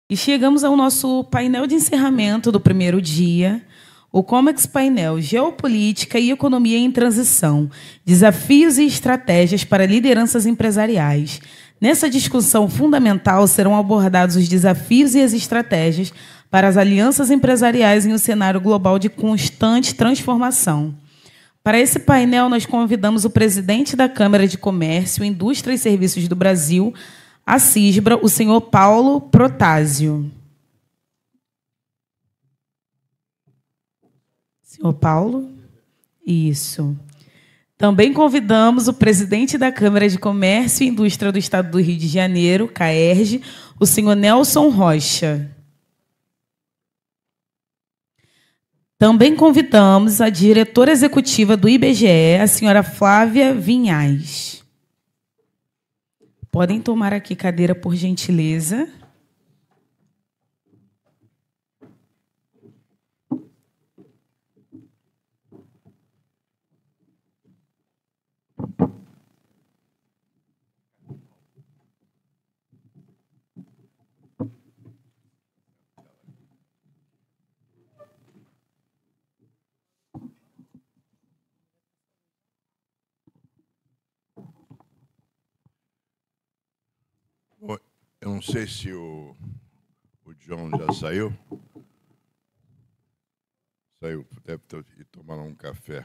E chegamos ao nosso painel de encerramento do primeiro dia, o Comex Painel Geopolítica e Economia em Transição, Desafios e Estratégias para Lideranças Empresariais. Nessa discussão fundamental serão abordados os desafios e as estratégias para as alianças empresariais em um cenário global de constante transformação. Para esse painel, nós convidamos o presidente da Câmara de Comércio, Indústria e Serviços do Brasil, a CISBRA, o senhor Paulo Protásio. Senhor Paulo? Isso. Também convidamos o presidente da Câmara de Comércio e Indústria do Estado do Rio de Janeiro, CAERJ, o senhor Nelson Rocha. Também convidamos a diretora executiva do IBGE, a senhora Flávia Vinhais. Podem tomar aqui cadeira, por gentileza. Eu não sei se o John já saiu. Saiu, deve ir tomar um café.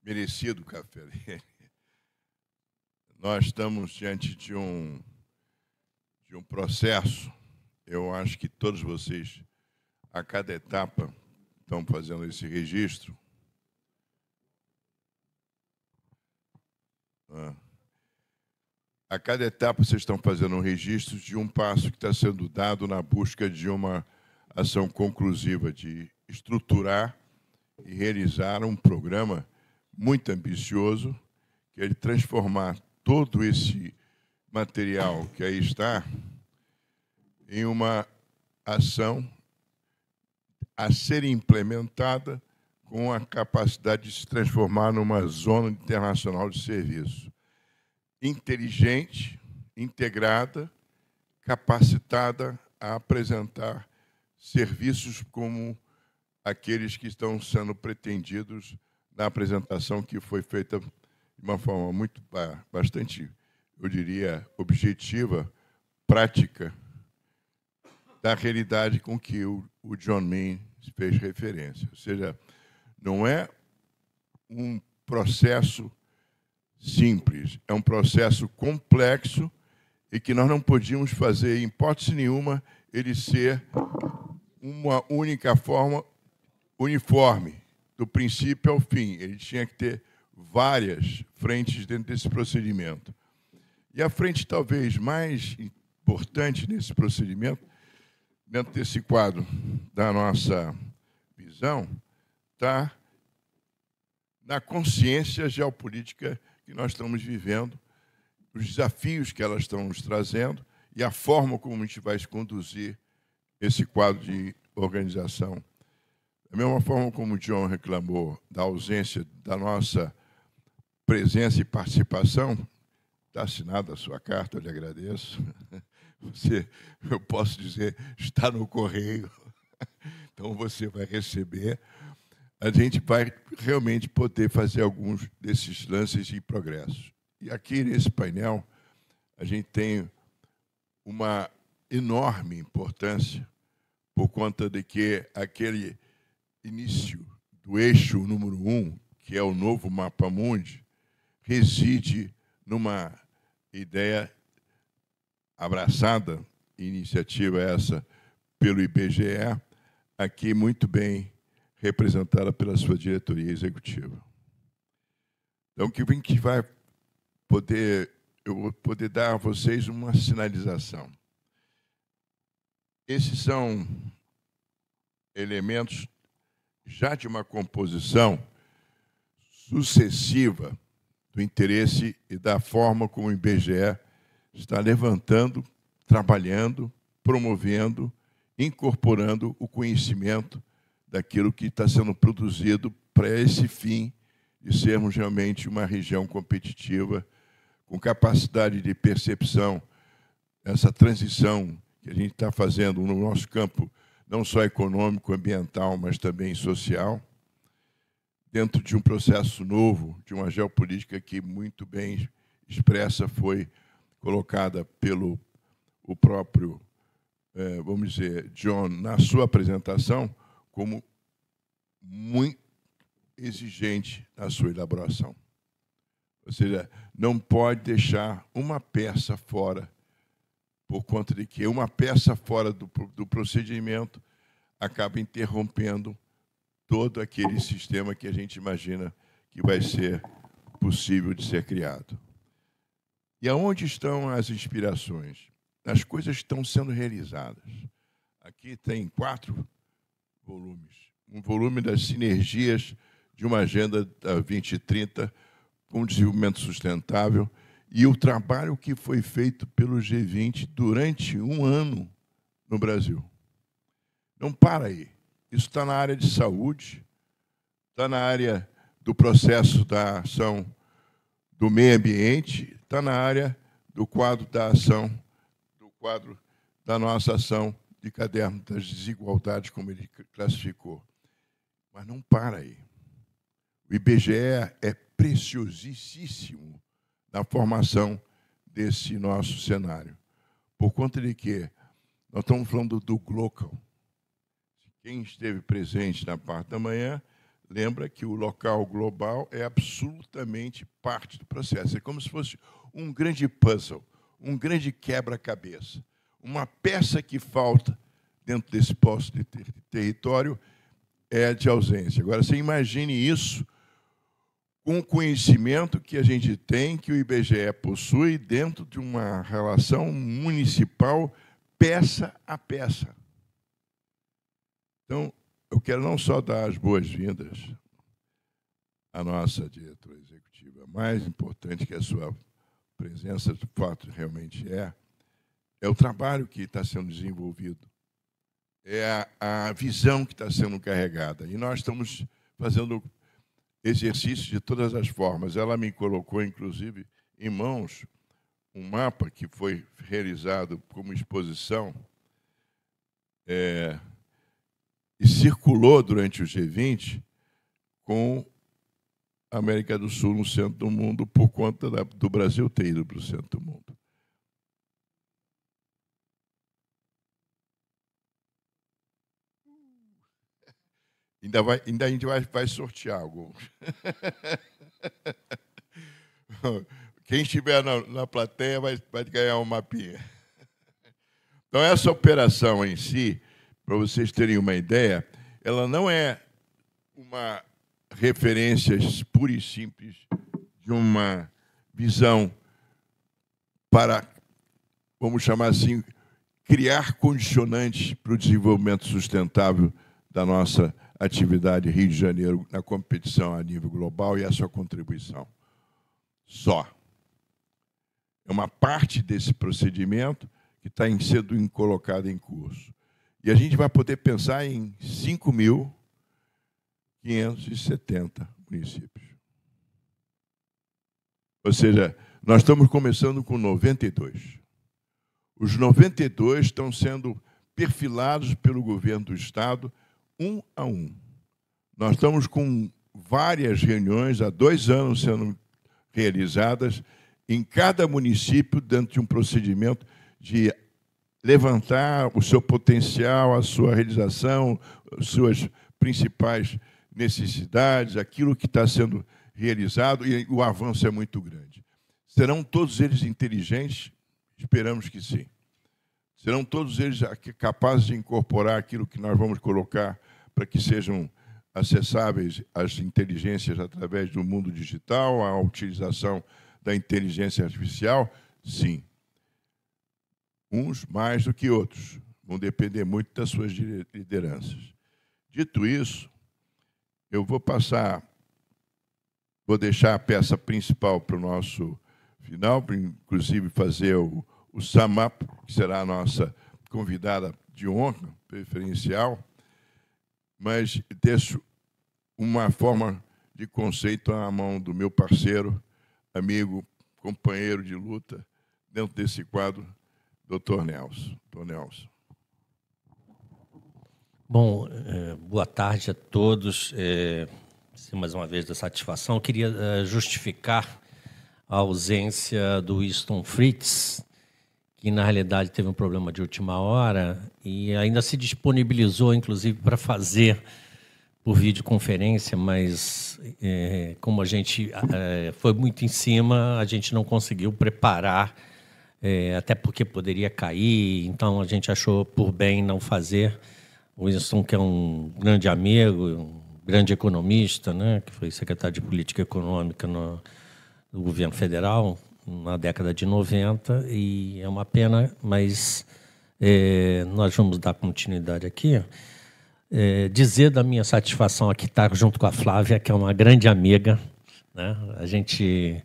Merecido café dele. Nós estamos diante de um processo. Eu acho que todos vocês, a cada etapa, estão fazendo esse registro. A cada etapa, vocês estão fazendo um registro de um passo que está sendo dado na busca de uma ação conclusiva, de estruturar e realizar um programa muito ambicioso, que é de transformar todo esse material que aí está em uma ação a ser implementada com a capacidade de se transformar numa zona internacional de serviço. Inteligente, integrada, capacitada a apresentar serviços como aqueles que estão sendo pretendidos na apresentação que foi feita de uma forma bastante, eu diria, objetiva, prática, da realidade com que o John Min fez referência. Ou seja, não é um processo simples, é um processo complexo e que nós não podíamos fazer, em hipótese nenhuma, ele ser uma única forma uniforme, do princípio ao fim. Ele tinha que ter várias frentes dentro desse procedimento. E a frente, talvez, mais importante nesse procedimento, dentro desse quadro da nossa visão, está na consciência geopolítica que nós estamos vivendo, os desafios que elas estão nos trazendo e a forma como a gente vai conduzir esse quadro de organização. Da mesma forma como o John reclamou da ausência da nossa presença e participação, está assinada a sua carta, eu lhe agradeço. Você, eu posso dizer, está no correio, então você vai receber. A gente vai realmente poder fazer alguns desses lances e progressos. E aqui, nesse painel, a gente tem uma enorme importância por conta de que aquele início do eixo número 1, que é o novo Mapa Mundi, reside numa ideia abraçada, iniciativa essa pelo IBGE, aqui muito bem representada pela sua diretoria executiva. Então, que a gente vai poder, eu vou poder dar a vocês uma sinalização. Esses são elementos já de uma composição sucessiva do interesse e da forma como o IBGE está levantando, trabalhando, promovendo, incorporando o conhecimento daquilo que está sendo produzido para esse fim de sermos realmente uma região competitiva, com capacidade de percepção, essa transição que a gente está fazendo no nosso campo, não só econômico, ambiental, mas também social, dentro de um processo novo, de uma geopolítica que muito bem expressa foi colocada pelo o próprio, vamos dizer, John, na sua apresentação, como muito exigente na sua elaboração. Ou seja, não pode deixar uma peça fora, por conta de que uma peça fora do procedimento acaba interrompendo todo aquele sistema que a gente imagina que vai ser possível de ser criado. E aonde estão as inspirações? As coisas estão sendo realizadas. Aqui tem 4 volumes. Um volume das sinergias de uma agenda da 2030 com o desenvolvimento sustentável e o trabalho que foi feito pelo G20 durante um ano no Brasil. Não para aí. Isso está na área de saúde, está na área do processo da ação do meio ambiente, está na área do quadro da ação, do quadro da nossa ação de caderno das desigualdades, como ele classificou. Mas não para aí. O IBGE é preciosíssimo na formação desse nosso cenário. Por conta de que nós estamos falando do local. Quem esteve presente na parte da manhã, lembra que o local global é absolutamente parte do processo. É como se fosse um grande puzzle, um grande quebra-cabeça. Uma peça que falta dentro desse posto de território é de ausência. Agora, você imagine isso com o conhecimento que a gente tem, que o IBGE possui, dentro de uma relação municipal, peça a peça. Então, eu quero não só dar as boas-vindas à nossa diretora executiva, mais importante que a sua presença, de fato, realmente é o trabalho que está sendo desenvolvido, é a visão que está sendo carregada. E nós estamos fazendo exercício de todas as formas. Ela me colocou, inclusive, em mãos um mapa que foi realizado como exposição e circulou durante o G20 com a América do Sul no centro do mundo por conta do Brasil ter ido para o centro do mundo. Ainda a gente vai sortear alguns. Quem estiver na plateia vai ganhar um mapinha. Então, essa operação em si, para vocês terem uma ideia, ela não é uma referência pura e simples de uma visão para, vamos chamar assim, criar condicionantes para o desenvolvimento sustentável da nossa atividade Rio de Janeiro na competição a nível global e a sua contribuição. Só. É uma parte desse procedimento que está sendo colocada em curso. E a gente vai poder pensar em 5.570 municípios. Ou seja, nós estamos começando com 92. Os 92 estão sendo perfilados pelo governo do Estado, um a um. Nós estamos com várias reuniões, há 2 anos sendo realizadas, em cada município, dentro de um procedimento de levantar o seu potencial, a sua realização, as suas principais necessidades, aquilo que está sendo realizado, e o avanço é muito grande. Serão todos eles inteligentes? Esperamos que sim. Serão todos eles capazes de incorporar aquilo que nós vamos colocar para que sejam acessáveis as inteligências através do mundo digital, a utilização da inteligência artificial? Sim. Uns mais do que outros. Vão depender muito das suas lideranças. Dito isso, eu vou deixar a peça principal para o nosso final, para inclusive fazer o sum up, que será a nossa convidada de honra, preferencial, mas deixo uma forma de conceito à mão do meu parceiro, amigo, companheiro de luta, dentro desse quadro, doutor Nelson. Doutor Nelson. Bom, boa tarde a todos. Mais uma vez, da satisfação. Eu queria justificar a ausência do Winston Fritz, que, na realidade, teve um problema de última hora e ainda se disponibilizou, inclusive, para fazer por videoconferência, mas como a gente foi muito em cima, a gente não conseguiu preparar, até porque poderia cair, então a gente achou por bem não fazer. O Winston, que é um grande amigo, um grande economista, né, que foi secretário de Política Econômica no governo federal na década de 90, e é uma pena, mas nós vamos dar continuidade aqui. Dizer da minha satisfação aqui estar junto com a Flávia, que é uma grande amiga, né? A gente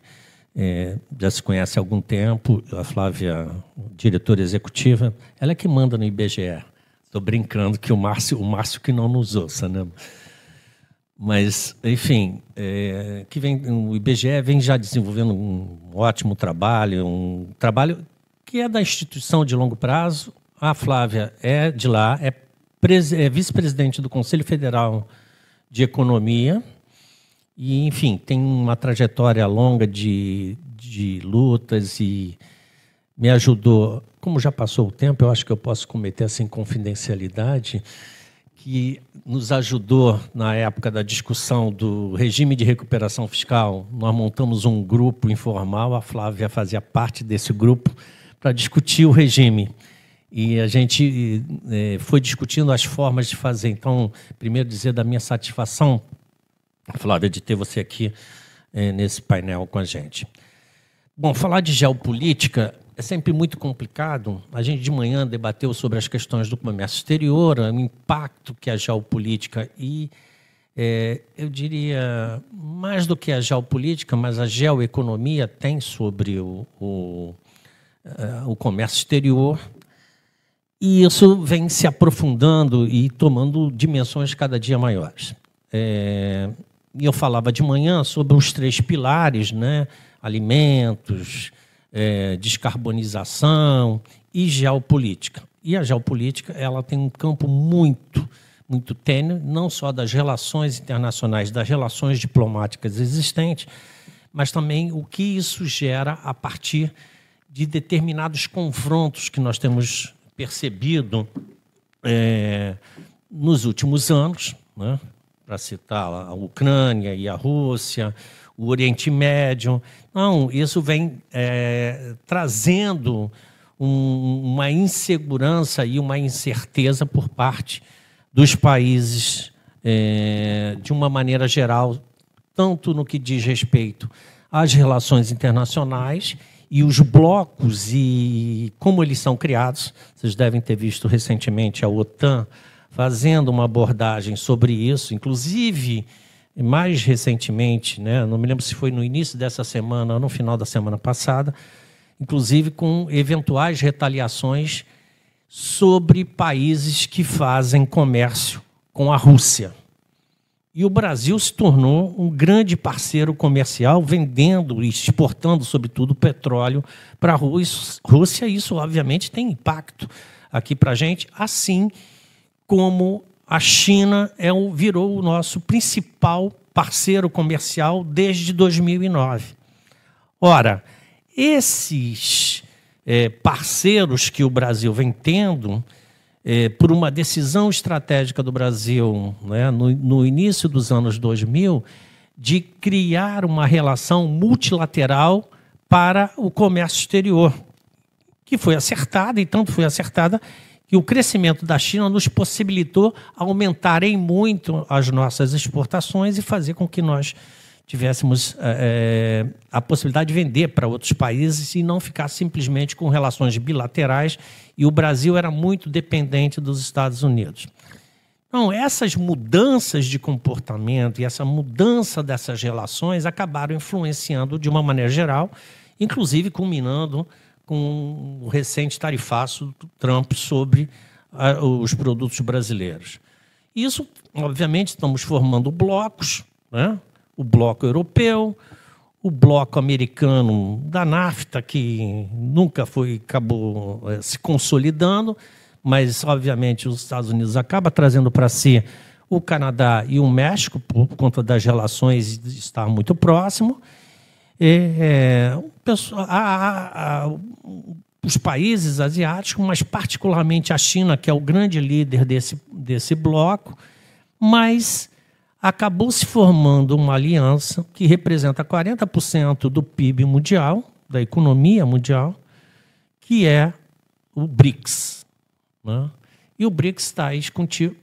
já se conhece há algum tempo. A Flávia, diretora executiva, ela é que manda no IBGE. Estou brincando que o Márcio que não nos ouça, né? Mas, enfim, o IBGE vem já desenvolvendo um ótimo trabalho, um trabalho que é da instituição de longo prazo. A Flávia é de lá, é vice-presidente do Conselho Federal de Economia e, enfim, tem uma trajetória longa de lutas e me ajudou. Como já passou o tempo, eu acho que eu posso cometer essa inconfidencialidade, que nos ajudou na época da discussão do regime de recuperação fiscal. Nós montamos um grupo informal, a Flávia fazia parte desse grupo, para discutir o regime. E a gente foi discutindo as formas de fazer. Então, primeiro dizer da minha satisfação, Flávia, de ter você aqui nesse painel com a gente. Bom, falar de geopolítica é sempre muito complicado. A gente de manhã debateu sobre as questões do comércio exterior, o impacto que a geopolítica e, eu diria, mais do que a geopolítica, mas a geoeconomia tem sobre o comércio exterior. E isso vem se aprofundando e tomando dimensões cada dia maiores. E eu falava de manhã sobre os 3 pilares, né? Alimentos, descarbonização e geopolítica. E a geopolítica ela tem um campo muito tênue, não só das relações internacionais, das relações diplomáticas existentes, mas também o que isso gera a partir de determinados confrontos que nós temos percebido nos últimos anos, né? Para citar a Ucrânia e a Rússia, o Oriente Médio. Não, isso vem trazendo uma insegurança e uma incerteza por parte dos países, de uma maneira geral, tanto no que diz respeito às relações internacionais e os blocos e como eles são criados. Vocês devem ter visto recentemente a OTAN fazendo uma abordagem sobre isso, inclusive, mais recentemente, né, não me lembro se foi no início dessa semana ou no final da semana passada, inclusive com eventuais retaliações sobre países que fazem comércio com a Rússia. E o Brasil se tornou um grande parceiro comercial, vendendo e exportando, sobretudo, petróleo para a Rússia. Isso, obviamente, tem impacto aqui para a gente, assim como a China virou o nosso principal parceiro comercial desde 2009. Ora, esses parceiros que o Brasil vem tendo, por uma decisão estratégica do Brasil, né, no início dos anos 2000, de criar uma relação multilateral para o comércio exterior, que foi acertada, e tanto foi acertada que o crescimento da China nos possibilitou aumentar em muito as nossas exportações e fazer com que nós tivéssemos a possibilidade de vender para outros países e não ficar simplesmente com relações bilaterais, e o Brasil era muito dependente dos Estados Unidos. Então, essas mudanças de comportamento e essa mudança dessas relações acabaram influenciando de uma maneira geral, inclusive culminando com o recente tarifaço do Trump sobre os produtos brasileiros. Isso, obviamente, estamos formando blocos, né? O bloco europeu, o bloco americano da NAFTA, que nunca acabou se consolidando, mas, obviamente, os Estados Unidos acabam trazendo para si o Canadá e o México, por conta das relações de estar muito próximo. Os países asiáticos, mas particularmente a China, que é o grande líder desse bloco, mas acabou se formando uma aliança que representa 40% do PIB mundial, da economia mundial, que é o BRICS, né? E o BRICS traz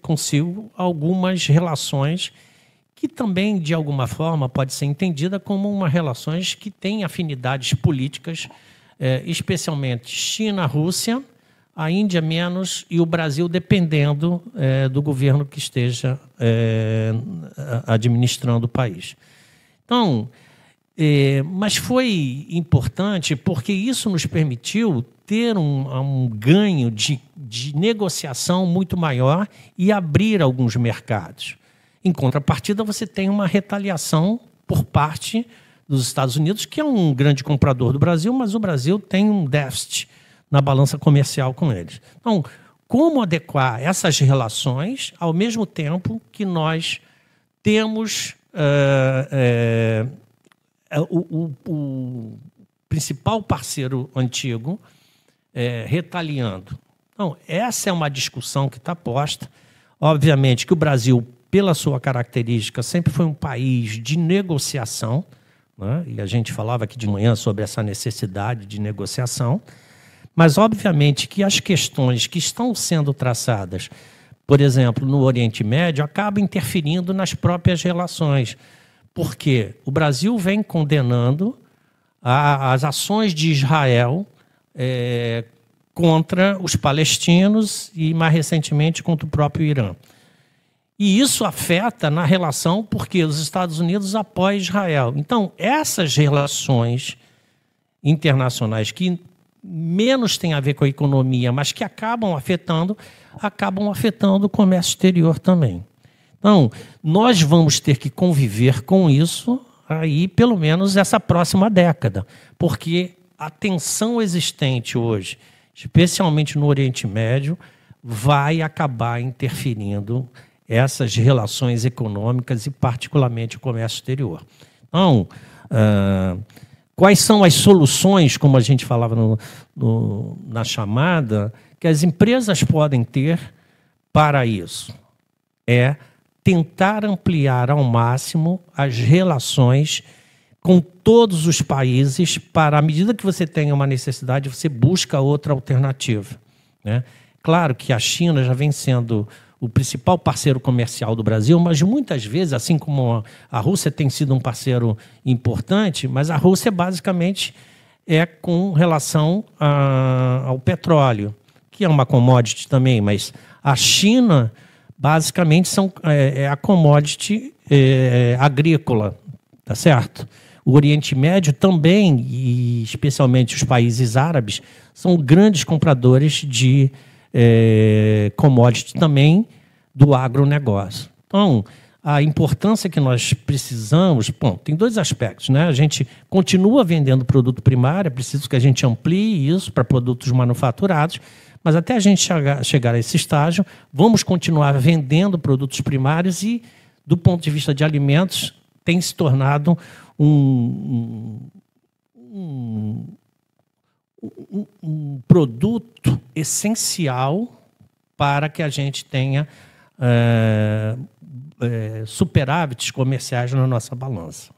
consigo algumas relações que também, de alguma forma, pode ser entendida como uma relações que têm afinidades políticas, especialmente China, Rússia, a Índia menos e o Brasil, dependendo do governo que esteja administrando o país. Então, mas foi importante porque isso nos permitiu ter um ganho de negociação muito maior e abrir alguns mercados. Em contrapartida, você tem uma retaliação por parte dos Estados Unidos, que é um grande comprador do Brasil, mas o Brasil tem um déficit na balança comercial com eles. Então, como adequar essas relações ao mesmo tempo que nós temos o principal parceiro antigo retaliando? Então, essa é uma discussão que está posta. Obviamente que o Brasil, pela sua característica, sempre foi um país de negociação, né? E a gente falava aqui de manhã sobre essa necessidade de negociação, mas, obviamente, que as questões que estão sendo traçadas, por exemplo, no Oriente Médio, acabam interferindo nas próprias relações, porque o Brasil vem condenando as ações de Israel contra os palestinos e, mais recentemente, contra o próprio Irã. E isso afeta na relação porque os Estados Unidos apoiam Israel. Então, essas relações internacionais que menos têm a ver com a economia, mas que acabam afetando o comércio exterior também. Então, nós vamos ter que conviver com isso aí, pelo menos, essa próxima década, porque a tensão existente hoje, especialmente no Oriente Médio, vai acabar interferindo essas relações econômicas e, particularmente, o comércio exterior. Então, quais são as soluções, como a gente falava na chamada, que as empresas podem ter para isso? É tentar ampliar ao máximo as relações com todos os países para, à medida que você tenha uma necessidade, você busca outra alternativa, né? Claro que a China já vem sendo o principal parceiro comercial do Brasil, mas muitas vezes, assim como a Rússia tem sido um parceiro importante, mas a Rússia basicamente é com relação ao petróleo, que é uma commodity também, mas a China basicamente é a commodity agrícola, tá certo? O Oriente Médio também, e especialmente os países árabes, são grandes compradores de commodity também do agronegócio. Então, a importância que nós precisamos... Bom, tem dois aspectos, né? A gente continua vendendo produto primário, é preciso que a gente amplie isso para produtos manufaturados, mas até a gente chegar a esse estágio, vamos continuar vendendo produtos primários e, do ponto de vista de alimentos, tem se tornado um produto essencial para que a gente tenha superávites comerciais na nossa balança.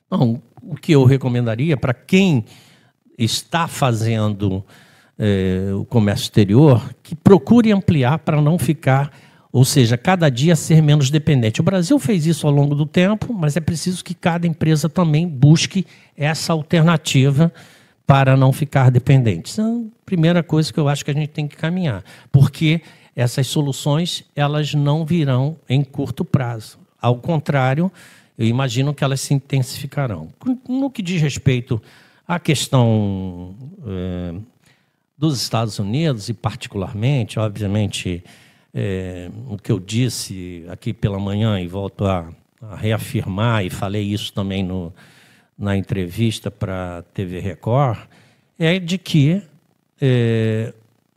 Então, o que eu recomendaria para quem está fazendo o comércio exterior, que procure ampliar para não ficar, ou seja, cada dia ser menos dependente. O Brasil fez isso ao longo do tempo, mas é preciso que cada empresa também busque essa alternativa para não ficar dependente. Essa é a primeira coisa que eu acho que a gente tem que caminhar, porque essas soluções elas não virão em curto prazo. Ao contrário, eu imagino que elas se intensificarão. No que diz respeito à questão dos Estados Unidos, e particularmente, obviamente, o que eu disse aqui pela manhã, e volto a reafirmar, e falei isso também na entrevista para a TV Record, é de que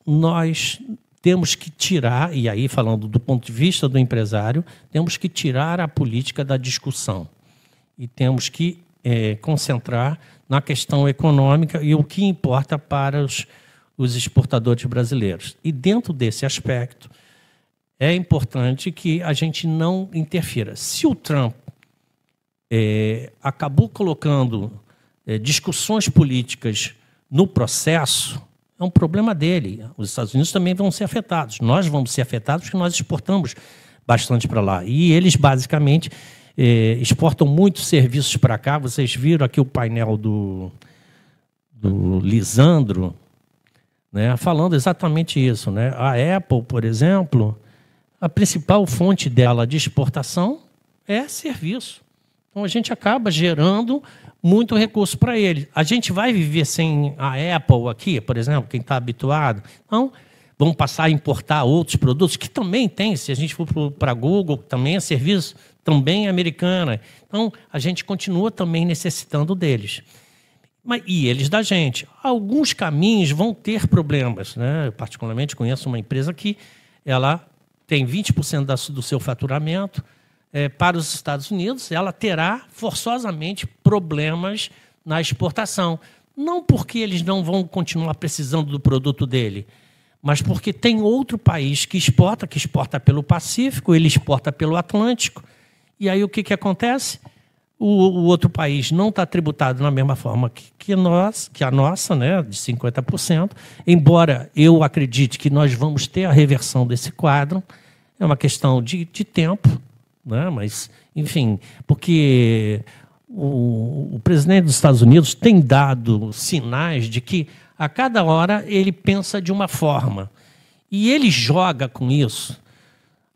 nós temos que tirar, e aí falando do ponto de vista do empresário, temos que tirar a política da discussão e temos que concentrar na questão econômica e o que importa para os exportadores brasileiros. E dentro desse aspecto, é importante que a gente não interfira. Se o Trump acabou colocando discussões políticas no processo, é um problema dele. Os Estados Unidos também vão ser afetados. Nós vamos ser afetados porque nós exportamos bastante para lá. E eles, basicamente, exportam muitos serviços para cá. Vocês viram aqui o painel do Lisandro, né, falando exatamente isso, né? A Apple, por exemplo, a principal fonte dela de exportação é serviço. Então, a gente acaba gerando muito recurso para ele. A gente vai viver sem a Apple aqui, por exemplo, quem está habituado? Então, vamos passar a importar outros produtos, que também tem, se a gente for para a Google, também é serviço, também é americana. Então, a gente continua também necessitando deles. E eles da gente. Alguns caminhos vão ter problemas, né? Eu, particularmente, conheço uma empresa que ela tem 20% do seu faturamento para os Estados Unidos, ela terá forçosamente problemas na exportação. Não porque eles não vão continuar precisando do produto dele, mas porque tem outro país que exporta pelo Pacífico, ele exporta pelo Atlântico, e aí o que acontece? O outro país não está tributado da mesma forma que a nossa, né, de 50%, embora eu acredite que nós vamos ter a reversão desse quadro, é uma questão de tempo, né? Mas, enfim, porque o presidente dos Estados Unidos tem dado sinais de que a cada hora ele pensa de uma forma e ele joga com isso.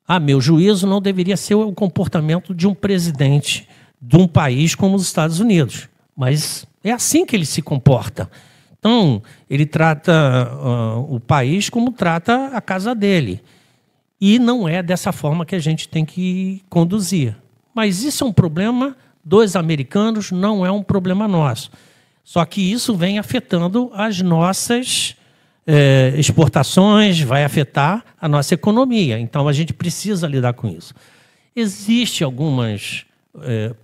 A meu juízo, não deveria ser o comportamento de um presidente de um país como os Estados Unidos, mas é assim que ele se comporta. Então, ele trata o país como trata a casa dele. E não é dessa forma que a gente tem que conduzir. Mas isso é um problema dos americanos, não é um problema nosso. Só que isso vem afetando as nossas exportações, vai afetar a nossa economia. Então, a gente precisa lidar com isso. Existem algumas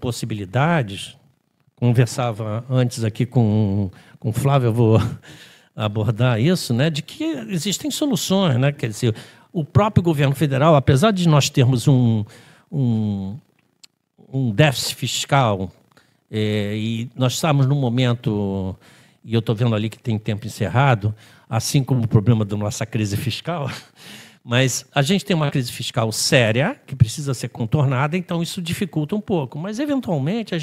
possibilidades. Conversava antes aqui com o Flávio, eu vou abordar isso, né, de que existem soluções, né? Quer dizer, o próprio governo federal, apesar de nós termos um déficit fiscal, e nós estamos num momento, e eu estou vendo ali que tem tempo encerrado, assim como o problema da nossa crise fiscal, mas a gente tem uma crise fiscal séria, que precisa ser contornada, então isso dificulta um pouco. Mas, eventualmente,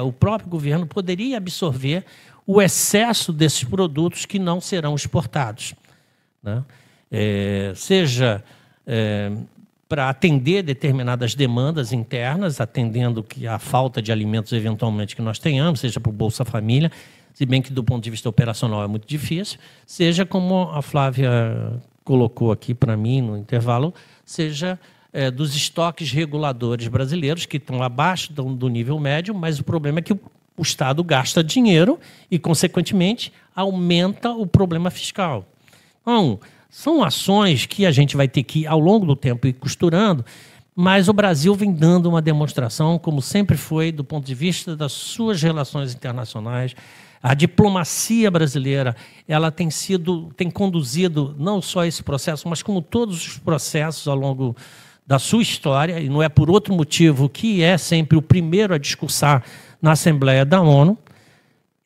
o próprio governo poderia absorver o excesso desses produtos que não serão exportados, né? Seja para atender determinadas demandas internas, atendendo que a falta de alimentos, eventualmente, que nós tenhamos, seja para o Bolsa Família, se bem que, do ponto de vista operacional, é muito difícil, seja, como a Flávia colocou aqui para mim no intervalo, seja dos estoques reguladores brasileiros, que estão abaixo do nível médio, mas o problema é que o Estado gasta dinheiro e, consequentemente, aumenta o problema fiscal. Então, são ações que a gente vai ter que, ao longo do tempo, ir costurando, mas o Brasil vem dando uma demonstração, como sempre foi, do ponto de vista das suas relações internacionais. A diplomacia brasileira, ela tem conduzido não só esse processo, mas como todos os processos ao longo da sua história, e não é por outro motivo que é sempre o primeiro a discursar na Assembleia da ONU,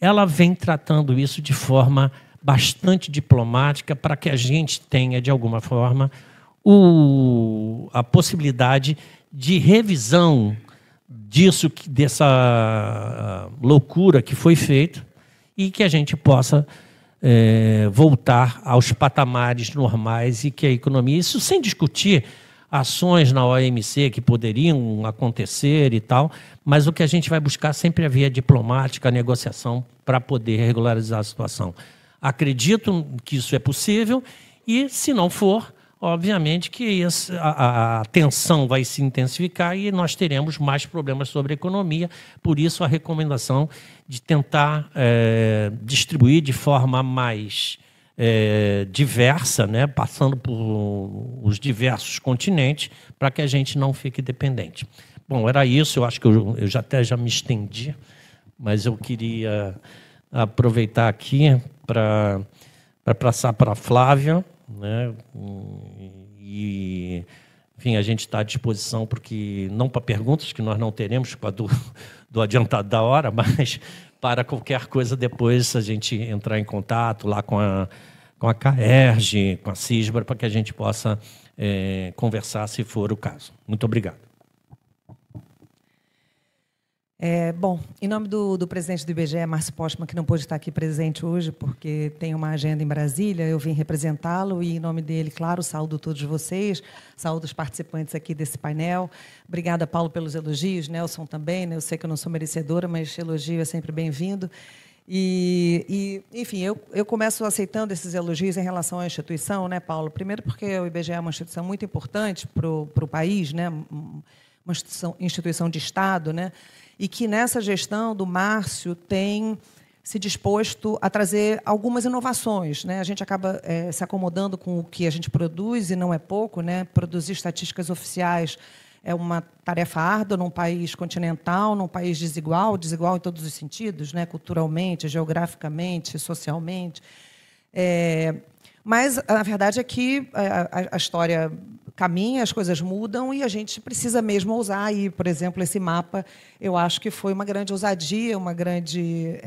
ela vem tratando isso de forma bastante diplomática para que a gente tenha, de alguma forma, a possibilidade de revisão dessa loucura que foi feita e que a gente possa voltar aos patamares normais e que a economia... Isso sem discutir ações na OMC que poderiam acontecer e tal, mas o que a gente vai buscar sempre é a via diplomática, a negociação, para poder regularizar a situação. Acredito que isso é possível e, se não for, obviamente que a tensão vai se intensificar e nós teremos mais problemas sobre a economia. Por isso, a recomendação de tentar distribuir de forma mais diversa, né, passando por os diversos continentes, para que a gente não fique dependente. Bom, era isso. Eu acho que eu já me estendi, mas eu queria aproveitar aqui para passar para a Flávia, né? E, enfim, a gente está à disposição, porque não para perguntas, que nós não teremos por causa do adiantado da hora, mas para qualquer coisa depois a gente entrar em contato lá com a CAERJ, com a CISBRA, para que a gente possa conversar, se for o caso. Muito obrigado. Bom, em nome do presidente do IBGE, Márcio Postman, que não pôde estar aqui presente hoje, porque tem uma agenda em Brasília, eu vim representá-lo e, em nome dele, claro, saúdo todos vocês, saúdo os participantes aqui desse painel. Obrigada, Paulo, pelos elogios, Nelson também, né? Eu sei que eu não sou merecedora, mas elogio é sempre bem-vindo. Enfim, eu começo aceitando esses elogios em relação à instituição, né, Paulo? Primeiro porque o IBGE é uma instituição muito importante para o país, né? Uma instituição de Estado, né? E que nessa gestão do Márcio tem se disposto a trazer algumas inovações, né? A gente acaba se acomodando com o que a gente produz, e não é pouco, né? Produzir estatísticas oficiais é uma tarefa árdua num país continental, num país desigual em todos os sentidos, né? Culturalmente, geograficamente, socialmente. Mas a verdade é que a história caminha, as coisas mudam e a gente precisa mesmo ousar. E, por exemplo, esse mapa, eu acho que foi uma grande ousadia, uma grande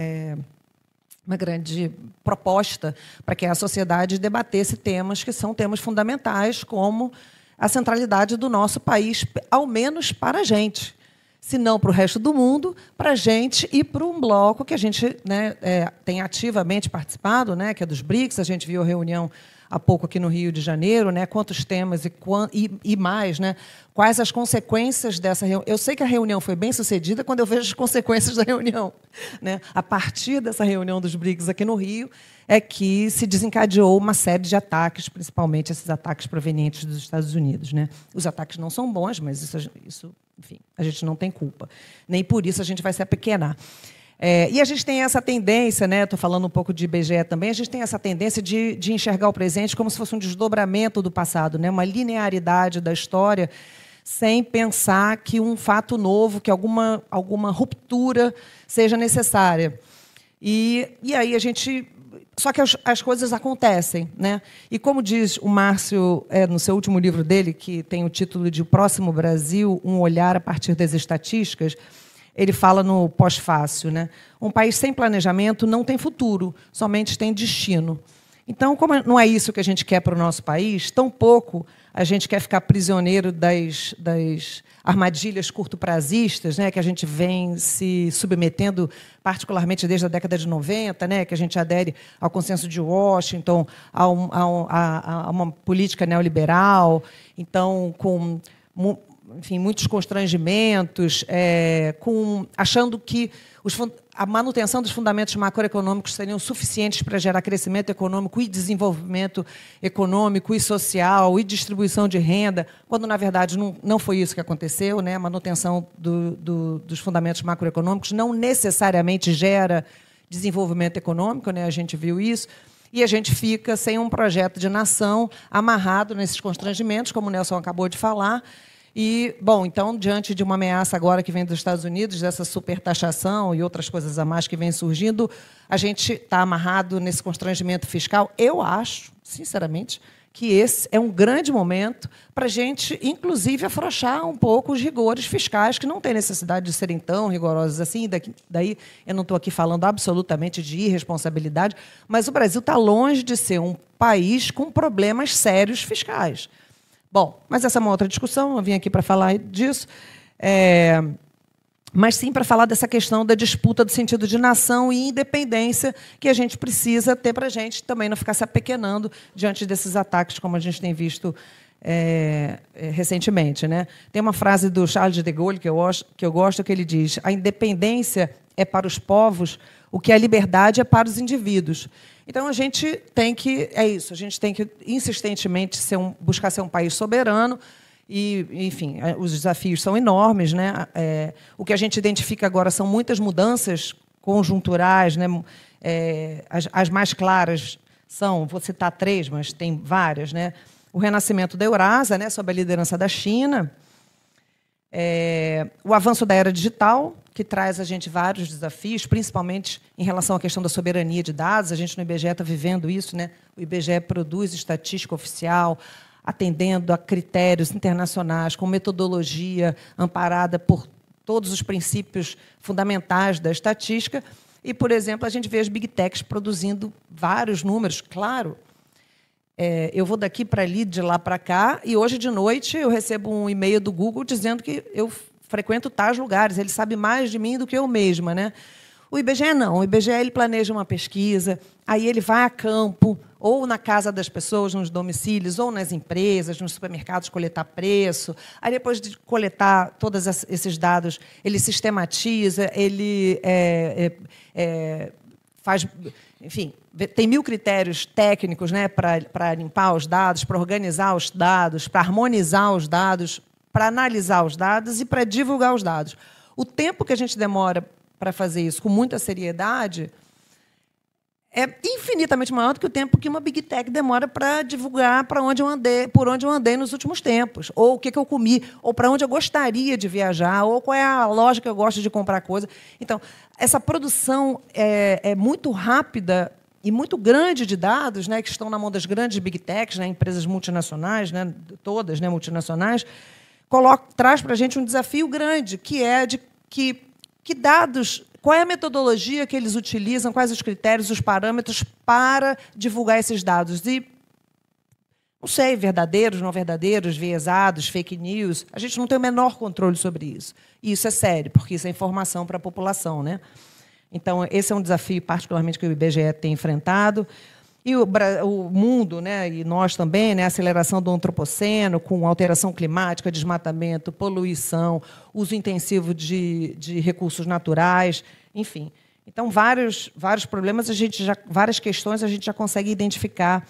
proposta para que a sociedade debatesse temas que são temas fundamentais, como a centralidade do nosso país, ao menos para a gente, se não para o resto do mundo, para a gente e para um bloco que a gente, né, tem ativamente participado, né, que é dos BRICS. A gente viu a reunião há pouco aqui no Rio de Janeiro, né, quantos temas e mais, né, quais as consequências dessa reunião. Eu sei que a reunião foi bem sucedida quando eu vejo as consequências da reunião, né? A partir dessa reunião dos BRICS aqui no Rio é que se desencadeou uma série de ataques, principalmente esses ataques provenientes dos Estados Unidos, né? Os ataques não são bons, mas isso, enfim, a gente não tem culpa. Nem por isso a gente vai se apequenar. E a gente tem essa tendência, né? Estou falando um pouco de IBGE também, a gente tem essa tendência de enxergar o presente como se fosse um desdobramento do passado, né? Uma linearidade da história, sem pensar que um fato novo, que alguma ruptura seja necessária. E aí a gente... Só que as coisas acontecem, né? E como diz o Márcio, no seu último livro dele, que tem o título de O Próximo Brasil, um olhar a partir das estatísticas, ele fala no pós-fácil, né? Um país sem planejamento não tem futuro, somente tem destino. Então, como não é isso que a gente quer para o nosso país, tampouco a gente quer ficar prisioneiro das armadilhas curto-prazistas, né, que a gente vem se submetendo, particularmente desde a década de 90, né, que a gente adere ao consenso de Washington, a uma política neoliberal, então, com... enfim, muitos constrangimentos, achando que a manutenção dos fundamentos macroeconômicos seriam suficientes para gerar crescimento econômico e desenvolvimento econômico e social e distribuição de renda, quando, na verdade, não foi isso que aconteceu, né? A manutenção dos fundamentos macroeconômicos não necessariamente gera desenvolvimento econômico, né? A gente viu isso. E a gente fica sem um projeto de nação amarrado nesses constrangimentos, como o Nelson acabou de falar. E, bom, então, diante de uma ameaça agora que vem dos Estados Unidos, dessa supertaxação e outras coisas a mais que vêm surgindo, a gente está amarrado nesse constrangimento fiscal. Eu acho, sinceramente, que esse é um grande momento para a gente, inclusive, afrouxar um pouco os rigores fiscais, que não tem necessidade de serem tão rigorosos assim. Daí eu não estou aqui falando absolutamente de irresponsabilidade, mas o Brasil está longe de ser um país com problemas sérios fiscais. Bom, mas essa é uma outra discussão, eu vim aqui para falar disso, mas sim para falar dessa questão da disputa do sentido de nação e independência que a gente precisa ter para a gente também não ficar se apequenando diante desses ataques, como a gente tem visto recentemente, né? Tem uma frase do Charles de Gaulle que eu gosto, que ele diz: a independência é para os povos o que a liberdade é para os indivíduos. Então, a gente tem que, a gente tem que insistentemente buscar ser um país soberano e, enfim, os desafios são enormes, né? O que a gente identifica agora são muitas mudanças conjunturais, né? As mais claras são, vou citar 3, mas tem várias, né? O renascimento da Eurásia, né, sob a liderança da China, o avanço da era digital, que traz a gente vários desafios, principalmente em relação à questão da soberania de dados. A gente no IBGE está vivendo isso, né? O IBGE produz estatística oficial, atendendo a critérios internacionais, com metodologia amparada por todos os princípios fundamentais da estatística. E, por exemplo, a gente vê as Big Techs produzindo vários números, claro. Eu vou daqui para ali, de lá para cá, e hoje de noite eu recebo um e-mail do Google dizendo que eu frequento tais lugares, ele sabe mais de mim do que eu mesma, né? O IBGE não, o IBGE ele planeja uma pesquisa, aí ele vai a campo, ou na casa das pessoas, nos domicílios, ou nas empresas, nos supermercados, coletar preço. Aí, depois de coletar todos esses dados, ele sistematiza, ele faz... Enfim, tem 1000 critérios técnicos, né, para limpar os dados, para organizar os dados, para harmonizar os dados, para analisar os dados e para divulgar os dados. O tempo que a gente demora para fazer isso com muita seriedade é infinitamente maior do que o tempo que uma Big Tech demora para divulgar por onde eu andei nos últimos tempos, ou o que eu comi, ou para onde eu gostaria de viajar, ou qual é a loja que eu gosto de comprar coisa. Então, essa produção é muito rápida e muito grande de dados, né, que estão na mão das grandes Big Techs, né, empresas multinacionais, né, todas, né, multinacionais, traz para a gente um desafio grande, que é de que dados... Qual é a metodologia que eles utilizam, quais os critérios, os parâmetros para divulgar esses dados? E, não sei, verdadeiros, não verdadeiros, viesados, fake news, a gente não tem o menor controle sobre isso. E isso é sério, porque isso é informação para a população, né? Então, esse é um desafio, particularmente, que o IBGE tem enfrentado. E o mundo, né, e nós também, né, a aceleração do antropoceno, com alteração climática, desmatamento, poluição, uso intensivo de recursos naturais, enfim. Então, vários problemas, várias questões a gente já consegue identificar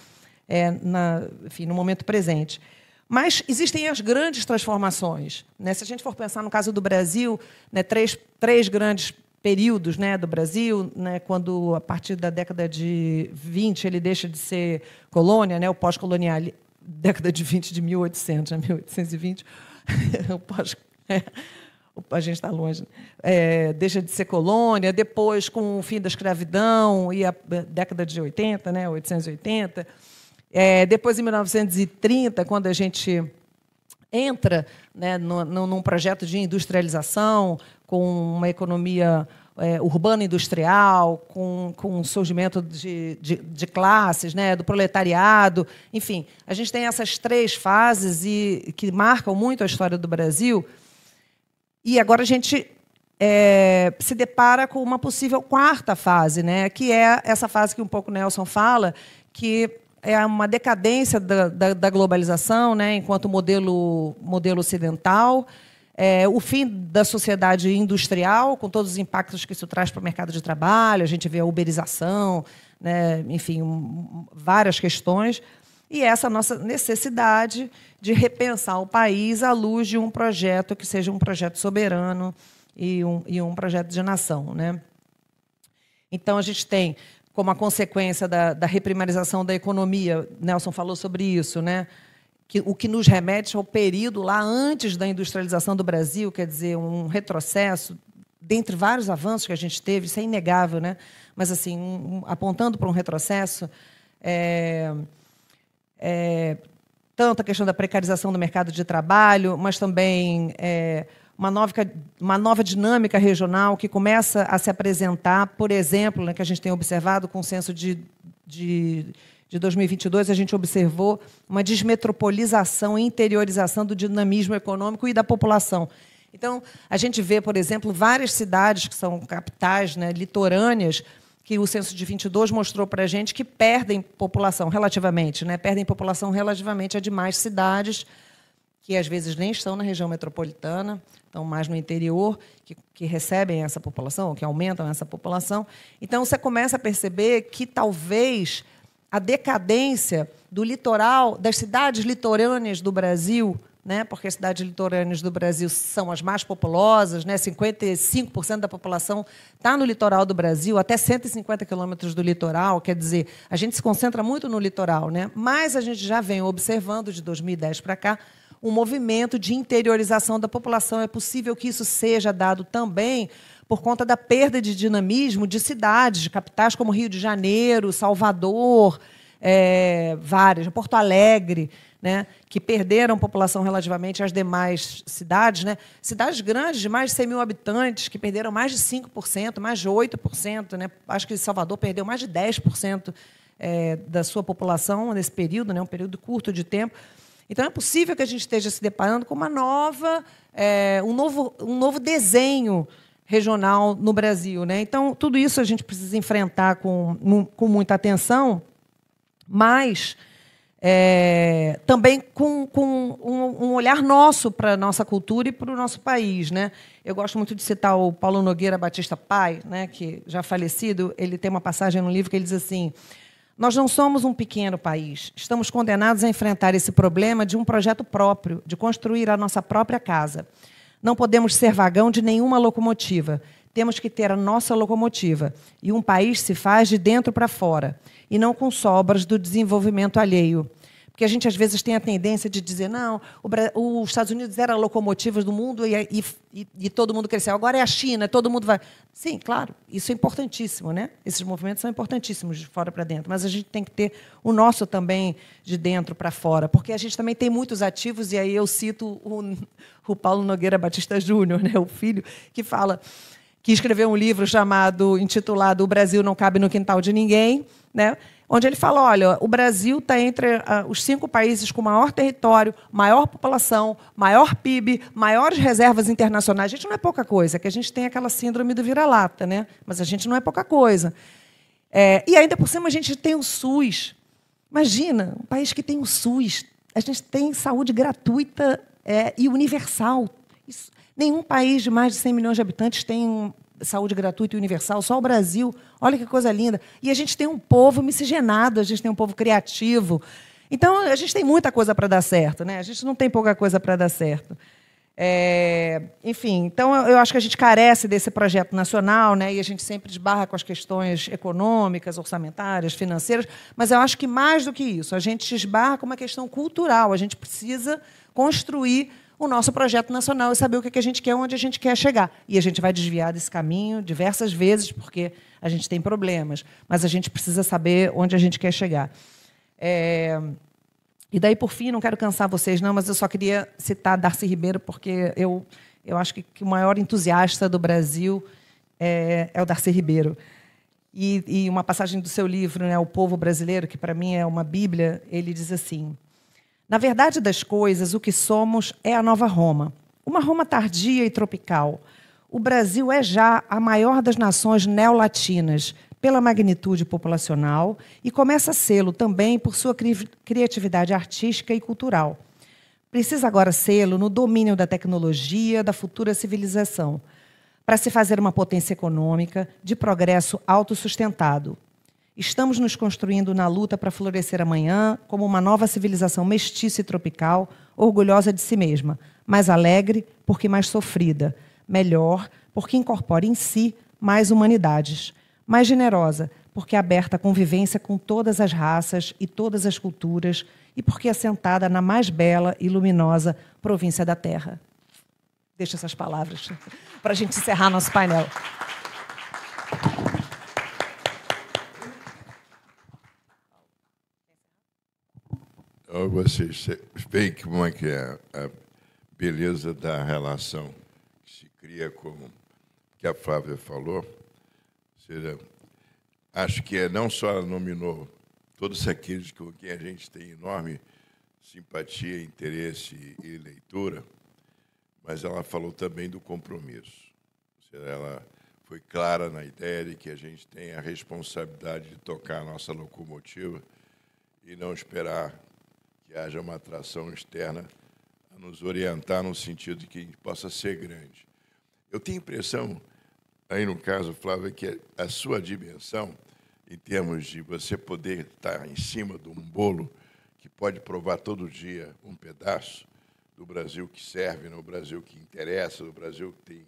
no momento presente. Mas existem as grandes transformações, né? Se a gente for pensar no caso do Brasil, né, três grandes períodos, né, do Brasil, né, quando, a partir da década de 20, ele deixa de ser colônia, né, o pós-colonial, década de 20, de 1800 a 1820, a gente está longe, deixa de ser colônia, depois, com o fim da escravidão, e a década de 80, né, 880, depois, em 1930, quando a gente entra, né, num projeto de industrialização, com uma economia urbana industrial, com o surgimento de classes, né, do proletariado. Enfim, a gente tem essas 3 fases que marcam muito a história do Brasil. E agora a gente se depara com uma possível 4ª fase, né, que é essa fase que um pouco o Nelson fala, que é uma decadência da globalização, né, enquanto modelo ocidental, o fim da sociedade industrial, com todos os impactos que isso traz para o mercado de trabalho, a gente vê a uberização, né, enfim, várias questões, e essa nossa necessidade de repensar o país à luz de um projeto que seja um projeto soberano e um projeto de nação, né? Então, a gente tem, como a consequência da reprimarização da economia, Nelson falou sobre isso, né? O que nos remete ao período lá antes da industrialização do Brasil, quer dizer, um retrocesso, dentre vários avanços que a gente teve, isso é inegável, né? Mas, assim, apontando para um retrocesso, tanto a questão da precarização do mercado de trabalho, mas também uma nova dinâmica regional que começa a se apresentar, por exemplo, né, que a gente tem observado com o censo de 2022, a gente observou uma desmetropolização e interiorização do dinamismo econômico e da população. Então, a gente vê, por exemplo, várias cidades que são capitais, né, litorâneas, que o censo de 22 mostrou para a gente que perdem população relativamente, né, perdem população relativamente a demais cidades, que às vezes nem estão na região metropolitana, estão mais no interior, que recebem essa população, que aumentam essa população. Então, você começa a perceber que talvez a decadência do litoral, das cidades litorâneas do Brasil, né, porque as cidades litorâneas do Brasil são as mais populosas, né, 55% da população está no litoral do Brasil, até 150 quilômetros do litoral, quer dizer, a gente se concentra muito no litoral, né, mas a gente já vem observando, de 2010 para cá, um movimento de interiorização da população. É possível que isso seja dado também por conta da perda de dinamismo de cidades, de capitais como Rio de Janeiro, Salvador, várias, Porto Alegre, né, que perderam população relativamente às demais cidades, né? Cidades grandes, de mais de 100 mil habitantes, que perderam mais de 5%, mais de 8%. Né? Acho que Salvador perdeu mais de 10% da sua população nesse período, né? Um período curto de tempo. Então, é possível que a gente esteja se deparando com um novo desenho regional no Brasil, né? Então, tudo isso a gente precisa enfrentar com muita atenção, mas também com um olhar nosso para a nossa cultura e para o nosso país, né? Eu gosto muito de citar o Paulo Nogueira Batista Pai, né, que já falecido. Ele tem uma passagem no livro que ele diz assim: nós não somos um pequeno país, estamos condenados a enfrentar esse problema de um projeto próprio, de construir a nossa própria casa. Não podemos ser vagão de nenhuma locomotiva. Temos que ter a nossa locomotiva. E um país se faz de dentro para fora, e não com sobras do desenvolvimento alheio. Porque a gente, às vezes, tem a tendência de dizer não, os Estados Unidos eram locomotivas do mundo e todo mundo cresceu. Agora é a China, todo mundo vai... Sim, claro, isso é importantíssimo, né? Esses movimentos são importantíssimos de fora para dentro, mas a gente tem que ter o nosso também de dentro para fora, porque a gente também tem muitos ativos, e aí eu cito o Paulo Nogueira Batista Júnior, né, o filho, que escreveu um livro intitulado O Brasil não cabe no quintal de ninguém, né? Onde ele fala, olha, o Brasil está entre os 5 países com maior território, maior população, maior PIB, maiores reservas internacionais. A gente não é pouca coisa, que a gente tem aquela síndrome do vira-lata, né? Mas a gente não é pouca coisa. E ainda por cima a gente tem o SUS. Imagina, um país que tem o SUS. A gente tem saúde gratuita e universal. Nenhum país de mais de 100 milhões de habitantes tem saúde gratuita e universal, só o Brasil. Olha que coisa linda. E a gente tem um povo miscigenado, a gente tem um povo criativo. Então, a gente tem muita coisa para dar certo, né? A gente não tem pouca coisa para dar certo. Enfim, então, eu acho que a gente carece desse projeto nacional, né? E a gente sempre esbarra com as questões econômicas, orçamentárias, financeiras, mas eu acho que, mais do que isso, a gente esbarra com uma questão cultural. A gente precisa construir o nosso projeto nacional e saber o que a gente quer, onde a gente quer chegar. E a gente vai desviar desse caminho diversas vezes, porque a gente tem problemas, mas a gente precisa saber onde a gente quer chegar. E daí, por fim, não quero cansar vocês, não, mas eu só queria citar Darcy Ribeiro, porque eu acho que o maior entusiasta do Brasil é o Darcy Ribeiro. E uma passagem do seu livro, né, O Povo Brasileiro, que, para mim, é uma bíblia, ele diz assim: na verdade das coisas, o que somos é a nova Roma, uma Roma tardia e tropical. O Brasil é já a maior das nações neolatinas pela magnitude populacional e começa a sê-lo também por sua criatividade artística e cultural. Precisa agora sê-lo no domínio da tecnologia da futura civilização, para se fazer uma potência econômica de progresso autossustentado. Estamos nos construindo na luta para florescer amanhã como uma nova civilização mestiça e tropical, orgulhosa de si mesma, mais alegre porque mais sofrida, melhor porque incorpora em si mais humanidades, mais generosa porque é aberta à convivência com todas as raças e todas as culturas e porque é assentada na mais bela e luminosa província da Terra. Deixo essas palavras para a gente encerrar nosso painel. Vocês veem como é que é a beleza da relação que se cria, como que a Flávia falou. Ou seja, acho que não só ela nominou todos aqueles com quem a gente tem enorme simpatia, interesse e leitura, mas ela falou também do compromisso. Ou seja, ela foi clara na ideia de que a gente tem a responsabilidade de tocar a nossa locomotiva e não esperar que haja uma atração externa a nos orientar no sentido de que a gente possa ser grande. Eu tenho a impressão, aí no caso, Flávio, que a sua dimensão, em termos de você poder estar em cima de um bolo que pode provar todo dia um pedaço do Brasil que serve, no Brasil que interessa, do Brasil que tem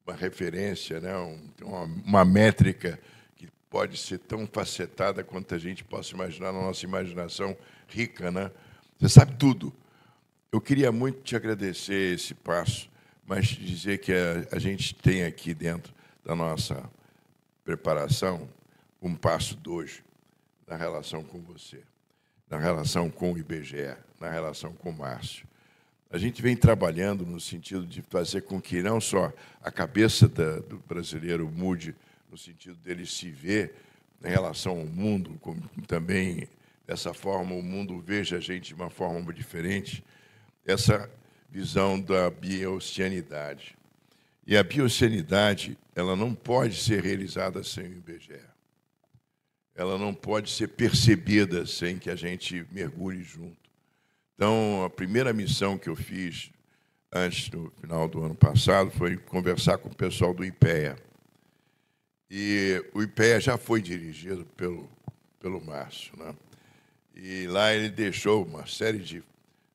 uma referência, né? Uma métrica que pode ser tão facetada quanto a gente possa imaginar na nossa imaginação rica, né? Você sabe tudo. Eu queria muito te agradecer esse passo, mas dizer que a gente tem aqui dentro da nossa preparação um passo 2 na relação com você, na relação com o IBGE, na relação com o Márcio. A gente vem trabalhando no sentido de fazer com que não só a cabeça do brasileiro mude, no sentido dele se ver em relação ao mundo, como também, dessa forma, o mundo veja a gente de uma forma diferente, essa visão da bioceanidade. E a bioceanidade, ela não pode ser realizada sem o IBGE. Ela não pode ser percebida sem que a gente mergulhe junto. Então, a primeira missão que eu fiz antes do final do ano passado foi conversar com o pessoal do IPEA. E o IPEA já foi dirigido pelo Márcio, né? E lá ele deixou uma série de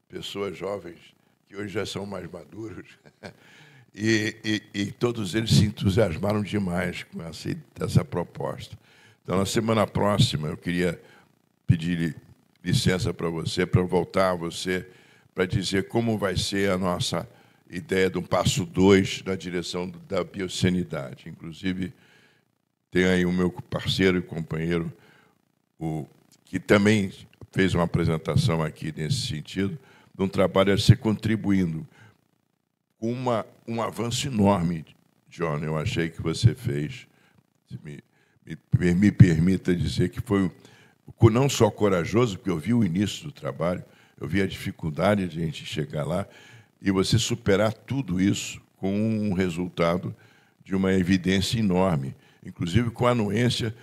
pessoas jovens que hoje já são mais maduros e todos eles se entusiasmaram demais com essa proposta. Então, na semana próxima, eu queria pedir licença para voltar a você, para dizer como vai ser a nossa ideia de um passo 2 na direção da biosanidade. Inclusive, tem aí o meu parceiro e companheiro, que também fez uma apresentação aqui nesse sentido, de um trabalho a ser contribuindo com um avanço enorme, John, eu achei que você fez. Me permita dizer que foi não só corajoso, porque eu vi o início do trabalho, eu vi a dificuldade de a gente chegar lá, e você superar tudo isso com um resultado de uma evidência enorme, inclusive com a anuência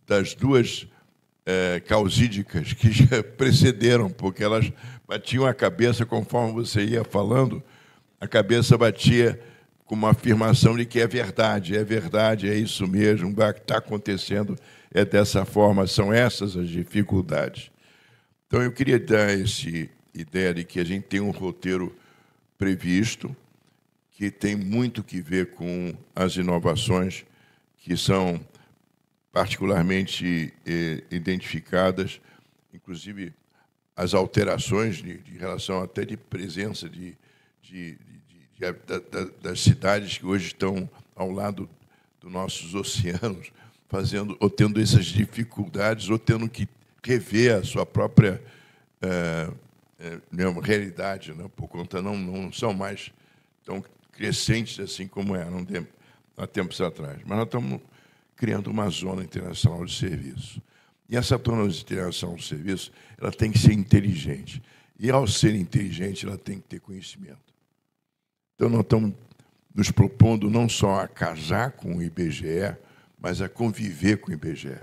das duas causídicas que já precederam, porque elas batiam a cabeça, conforme você ia falando, a cabeça batia com uma afirmação de que é verdade, é isso mesmo, o que está acontecendo é dessa forma, são essas as dificuldades. Então, eu queria dar essa ideia de que a gente tem um roteiro previsto, que tem muito que ver com as inovações que são particularmente identificadas, inclusive as alterações de relação até de presença das cidades que hoje estão ao lado dos nossos oceanos, ou tendo essas dificuldades, ou tendo que rever a sua própria realidade, né? Por conta não são mais tão crescentes assim como eram há tempos atrás. Mas nós estamos criando uma zona internacional de serviço. E essa zona internacional de serviço, ela tem que ser inteligente. E, ao ser inteligente, ela tem que ter conhecimento. Então, nós estamos nos propondo não só a casar com o IBGE, mas a conviver com o IBGE,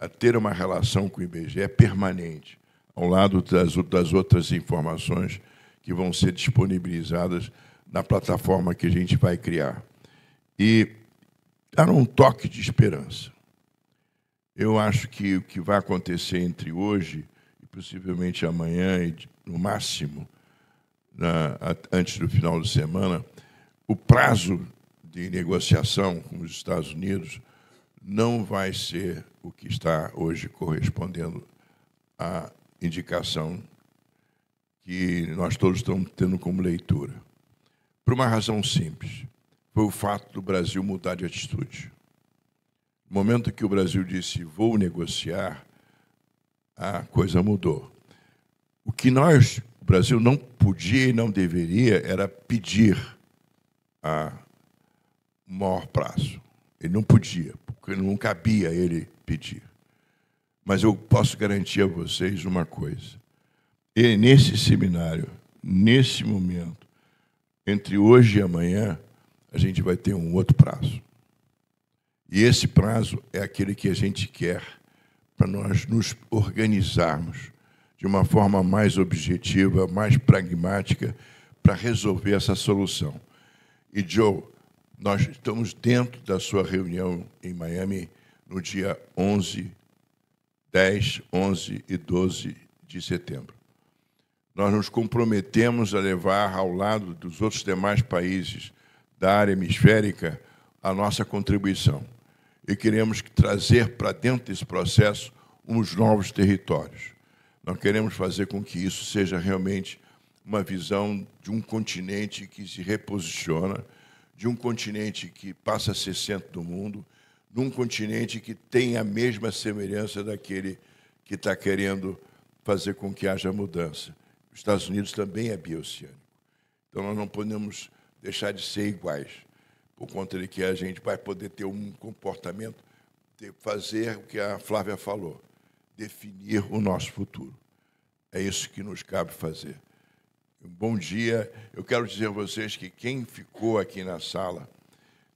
a ter uma relação com o IBGE permanente, ao lado das outras informações que vão ser disponibilizadas na plataforma que a gente vai criar. E dar um toque de esperança. Eu acho que o que vai acontecer entre hoje e possivelmente amanhã, e no máximo, antes do final de semana, o prazo de negociação com os Estados Unidos não vai ser o que está hoje correspondendo à indicação que nós todos estamos tendo como leitura. Por uma razão simples. Foi o fato do Brasil mudar de atitude. No momento que o Brasil disse, vou negociar, a coisa mudou. O que o Brasil não podia e não deveria era pedir a maior prazo. Ele não podia, porque não cabia a ele pedir. Mas eu posso garantir a vocês uma coisa. E nesse seminário, nesse momento, entre hoje e amanhã, a gente vai ter um outro prazo. E esse prazo é aquele que a gente quer para nós nos organizarmos de uma forma mais objetiva, mais pragmática, para resolver essa solução. E, Joe, nós estamos dentro da sua reunião em Miami no dia 10, 11 e 12 de setembro. Nós nos comprometemos a levar, ao lado dos outros demais países da área hemisférica, a nossa contribuição. E queremos trazer para dentro desse processo uns novos territórios. Nós queremos fazer com que isso seja realmente uma visão de um continente que se reposiciona, de um continente que passa a ser centro do mundo, num continente que tem a mesma semelhança daquele que está querendo fazer com que haja mudança. Os Estados Unidos também é bioceânico. Então, nós não podemos deixar de ser iguais, por conta de que a gente vai poder ter um comportamento, de fazer o que a Flávia falou, definir o nosso futuro. É isso que nos cabe fazer. Um bom dia. Eu quero dizer a vocês que quem ficou aqui na sala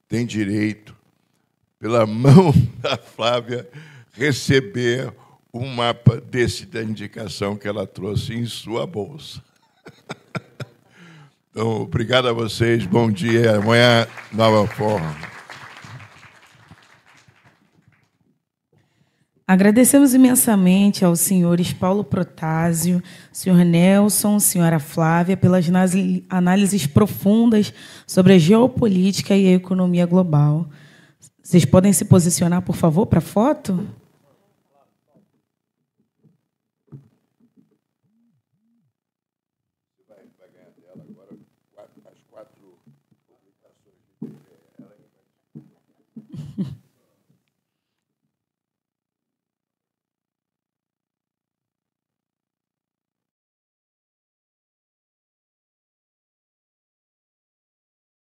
tem direito, pela mão da Flávia, receber um mapa da indicação que ela trouxe em sua bolsa. Então, obrigado a vocês, bom dia. Amanhã, nova forma. Agradecemos imensamente aos senhores Paulo Protásio, senhor Nelson, senhora Flávia, pelas análises profundas sobre a geopolítica e a economia global. Vocês podem se posicionar, por favor, para a foto? Vai ganhar dela agora as 4